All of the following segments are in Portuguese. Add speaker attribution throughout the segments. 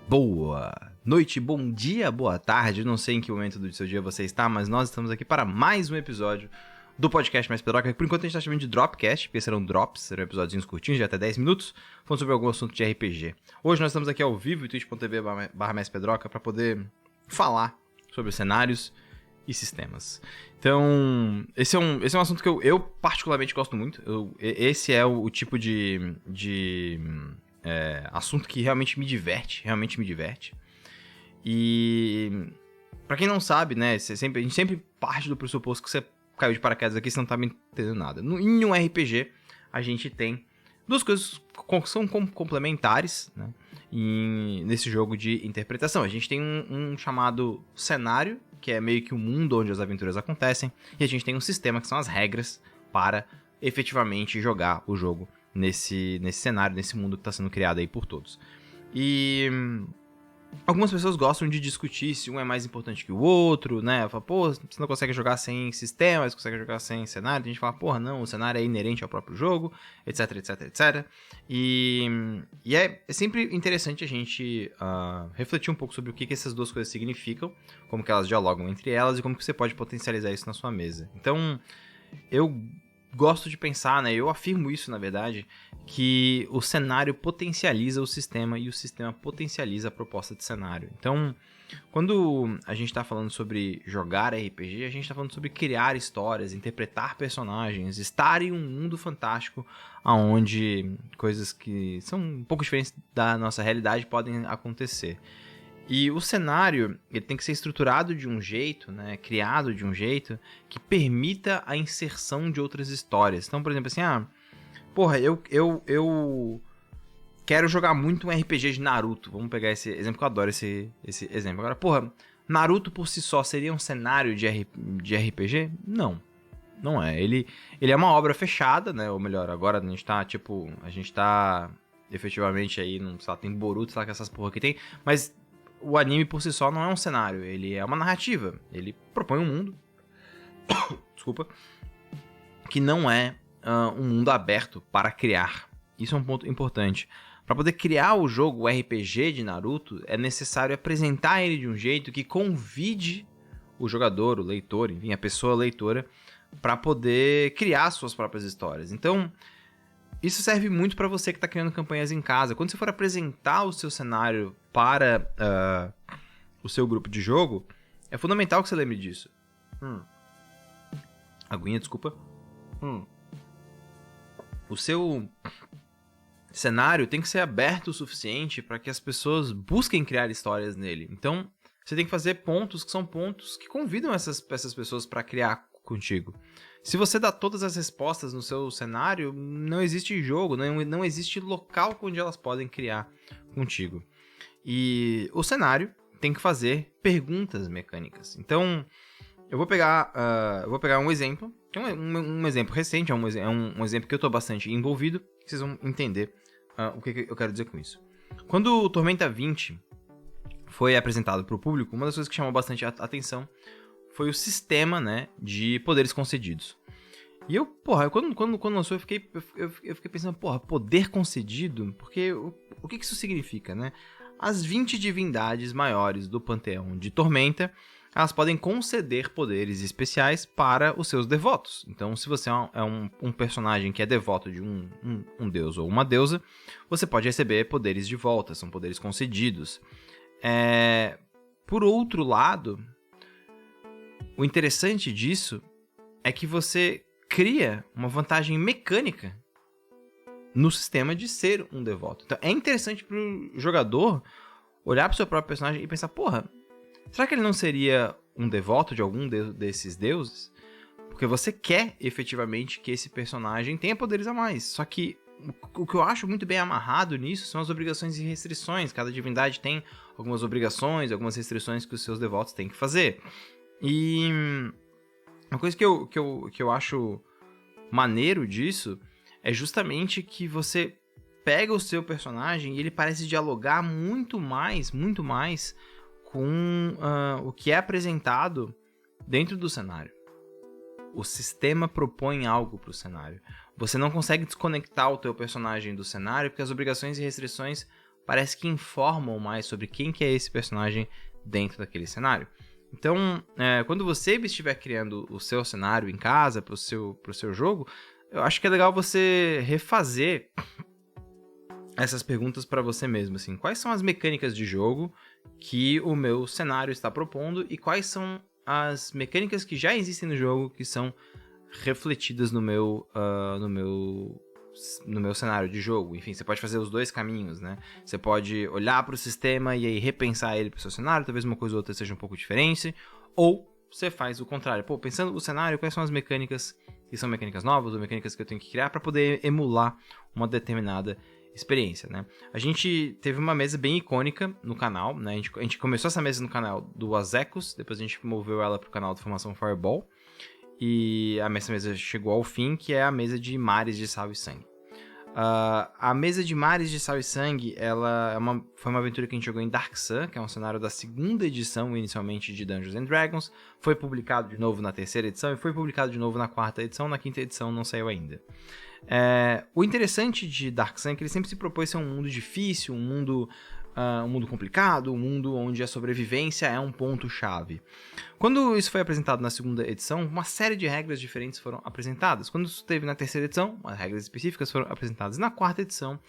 Speaker 1: Boa noite, bom dia, boa tarde. Não sei em que momento do seu dia você está, mas nós estamos aqui para mais um episódio do podcast Mais Pedroca. Por enquanto a gente está chamando de Dropcast, porque serão drops, serão episódios curtinhos de até 10 minutos, falando sobre algum assunto de RPG. Hoje nós estamos aqui ao vivo em twitch.tv/MaisPedroca para poder falar sobre cenários e sistemas. Então, esse é um assunto que eu particularmente gosto muito. Esse é o tipo de assunto que realmente me diverte. E pra quem não sabe, né, a gente sempre parte do pressuposto que você caiu de paraquedas aqui, você não tá me entendendo nada. Em um RPG, a gente tem duas coisas que são complementares, né, nesse jogo de interpretação. A gente tem um chamado cenário, que é meio que o mundo onde as aventuras acontecem, e a gente tem um sistema, que são as regras para efetivamente jogar o jogo nesse cenário, nesse mundo que está sendo criado aí por todos. E algumas pessoas gostam de discutir se um é mais importante que o outro, né? Fala, pô, você não consegue jogar sem sistema, você consegue jogar sem cenário. A gente fala, porra, não, o cenário é inerente ao próprio jogo, etc. E é sempre interessante a gente refletir um pouco sobre o que essas duas coisas significam, como que elas dialogam entre elas e como que você pode potencializar isso na sua mesa. Então, eu gosto de pensar, né, eu afirmo isso, na verdade, que o cenário potencializa o sistema e o sistema potencializa a proposta de cenário. Então, quando a gente está falando sobre jogar RPG, a gente está falando sobre criar histórias, interpretar personagens, estar em um mundo fantástico onde coisas que são um pouco diferentes da nossa realidade podem acontecer. E o cenário, ele tem que ser estruturado de um jeito, né, criado de um jeito que permita a inserção de outras histórias. Então, por exemplo, assim, eu quero jogar muito um RPG de Naruto. Vamos pegar esse exemplo, que eu adoro esse exemplo. Agora, Naruto por si só seria um cenário de RPG? Não, não é. Ele é uma obra fechada, né, ou melhor, agora a gente tá efetivamente aí, não sei lá, tem Boruto, sei lá que essas porra que tem, mas o anime por si só não é um cenário, ele é uma narrativa. Ele propõe um mundo desculpa, que não é um mundo aberto para criar. Isso é um ponto importante. Para poder criar o jogo, o RPG de Naruto, é necessário apresentar ele de um jeito que convide o jogador, o leitor, enfim, a pessoa leitora, para poder criar suas próprias histórias. Então, isso serve muito para você que está criando campanhas em casa. Quando você for apresentar o seu cenário para o seu grupo de jogo, é fundamental que você lembre disso. Aguinha, desculpa. O seu cenário tem que ser aberto o suficiente para que as pessoas busquem criar histórias nele. Então, você tem que fazer pontos que são pontos que convidam essas pessoas para criar contigo. Se você dá todas as respostas no seu cenário, não existe jogo, não existe local onde elas podem criar contigo. E o cenário tem que fazer perguntas mecânicas. Então, eu vou pegar um exemplo, que é um exemplo recente, é um exemplo que eu estou bastante envolvido, que vocês vão entender o que eu quero dizer com isso. Quando o Tormenta 20 foi apresentado para o público, uma das coisas que chamou bastante atenção foi o sistema, né, de poderes concedidos. E eu, quando lançou, eu fiquei pensando, poder concedido? Porque o que isso significa, né? As 20 divindades maiores do panteão de Tormenta, elas podem conceder poderes especiais para os seus devotos. Então, se você é um personagem que é devoto de um deus ou uma deusa, você pode receber poderes de volta, são poderes concedidos. Por outro lado, o interessante disso é que você cria uma vantagem mecânica no sistema de ser um devoto. Então é interessante pro jogador olhar pro seu próprio personagem e pensar, será que ele não seria um devoto de algum desses deuses? Porque você quer efetivamente que esse personagem tenha poderes a mais. Só que o que eu acho muito bem amarrado nisso são as obrigações e restrições. Cada divindade tem algumas obrigações, algumas restrições que os seus devotos têm que fazer. E uma coisa que eu acho maneiro disso é justamente que você pega o seu personagem e ele parece dialogar muito mais com o que é apresentado dentro do cenário. O sistema propõe algo para o cenário. Você não consegue desconectar o teu personagem do cenário porque as obrigações e restrições parece que informam mais sobre quem que é esse personagem dentro daquele cenário. Então, quando você estiver criando o seu cenário em casa, pro seu jogo, eu acho que é legal você refazer essas perguntas para você mesmo, assim. Quais são as mecânicas de jogo que o meu cenário está propondo e quais são as mecânicas que já existem no jogo que são refletidas no meu cenário de jogo. Enfim, você pode fazer os dois caminhos, né? Você pode olhar para o sistema e aí repensar ele para o seu cenário, talvez uma coisa ou outra seja um pouco diferente, ou você faz o contrário. Pô, pensando no cenário, quais são as mecânicas que são mecânicas novas ou mecânicas que eu tenho que criar para poder emular uma determinada experiência, né? A gente teve uma mesa bem icônica no canal, né? A gente começou essa mesa no canal do Azekos, depois a gente moveu ela pro canal de formação Fireball, e essa mesa chegou ao fim, que é a mesa de Mares de Sal e Sangue. A mesa de Mares de Sal e Sangue, foi uma aventura que a gente jogou em Dark Sun, que é um cenário da segunda edição, inicialmente, de Dungeons and Dragons. Foi publicado de novo na terceira edição e foi publicado de novo na quarta edição. Na quinta edição não saiu ainda. O interessante de Dark Sun é que ele sempre se propôs ser um mundo difícil, um mundo complicado, um mundo onde a sobrevivência é um ponto-chave. Quando isso foi apresentado na segunda edição, uma série de regras diferentes foram apresentadas. Quando isso teve na terceira edição, as regras específicas foram apresentadas. Na quarta edição,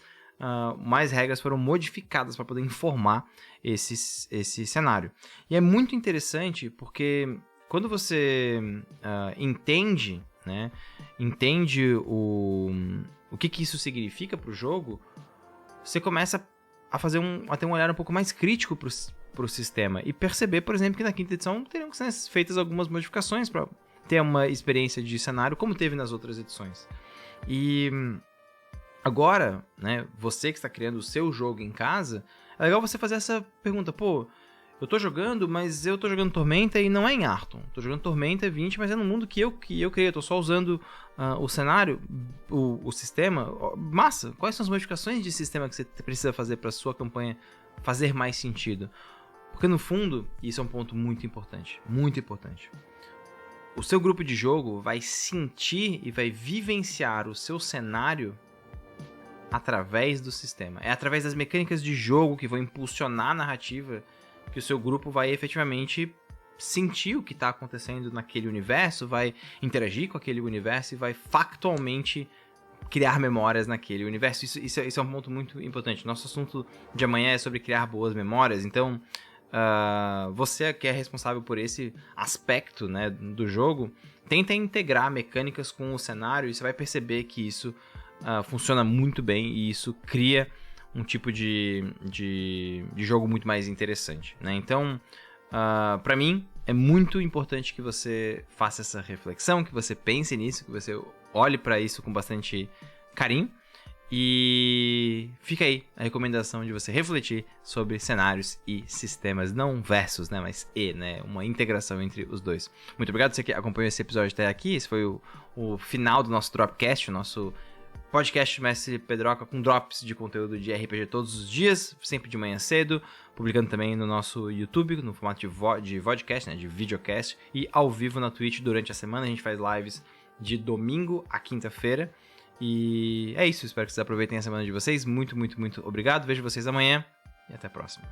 Speaker 1: mais regras foram modificadas para poder informar esse cenário. E é muito interessante porque quando você entende, né, o que isso significa para o jogo, você começa a ter um olhar um pouco mais crítico pro sistema e perceber, por exemplo, que na quinta edição teriam que ser feitas algumas modificações para ter uma experiência de cenário como teve nas outras edições. E agora, né, você que está criando o seu jogo em casa, é legal você fazer essa pergunta, pô, eu tô jogando, mas eu tô jogando Tormenta e não é em Arton. Tô jogando Tormenta 20, mas é no mundo que eu criei. Eu tô só usando o cenário, o sistema. Massa! Quais são as modificações de sistema que você precisa fazer para sua campanha fazer mais sentido? Porque no fundo, isso é um ponto muito importante. Muito importante. O seu grupo de jogo vai sentir e vai vivenciar o seu cenário através do sistema. É através das mecânicas de jogo que vão impulsionar a narrativa que o seu grupo vai efetivamente sentir o que está acontecendo naquele universo, vai interagir com aquele universo e vai factualmente criar memórias naquele universo. Isso é um ponto muito importante. Nosso assunto de amanhã é sobre criar boas memórias, então você que é responsável por esse aspecto, né, do jogo, tenta integrar mecânicas com o cenário e você vai perceber que isso funciona muito bem e isso cria um tipo de jogo muito mais interessante, né? Então, para mim, é muito importante que você faça essa reflexão, que você pense nisso, que você olhe para isso com bastante carinho. E fica aí a recomendação de você refletir sobre cenários e sistemas, não versus, né, mas né, uma integração entre os dois. Muito obrigado você que acompanhou esse episódio até aqui. Esse foi o final do nosso Dropcast, o nosso podcast Mestre Pedroca com drops de conteúdo de RPG todos os dias, sempre de manhã cedo, publicando também no nosso YouTube, no formato de vodcast, né, de videocast, e ao vivo na Twitch durante a semana. A gente faz lives de domingo a quinta-feira. E é isso, espero que vocês aproveitem a semana de vocês. Muito, muito, muito obrigado. Vejo vocês amanhã e até a próxima.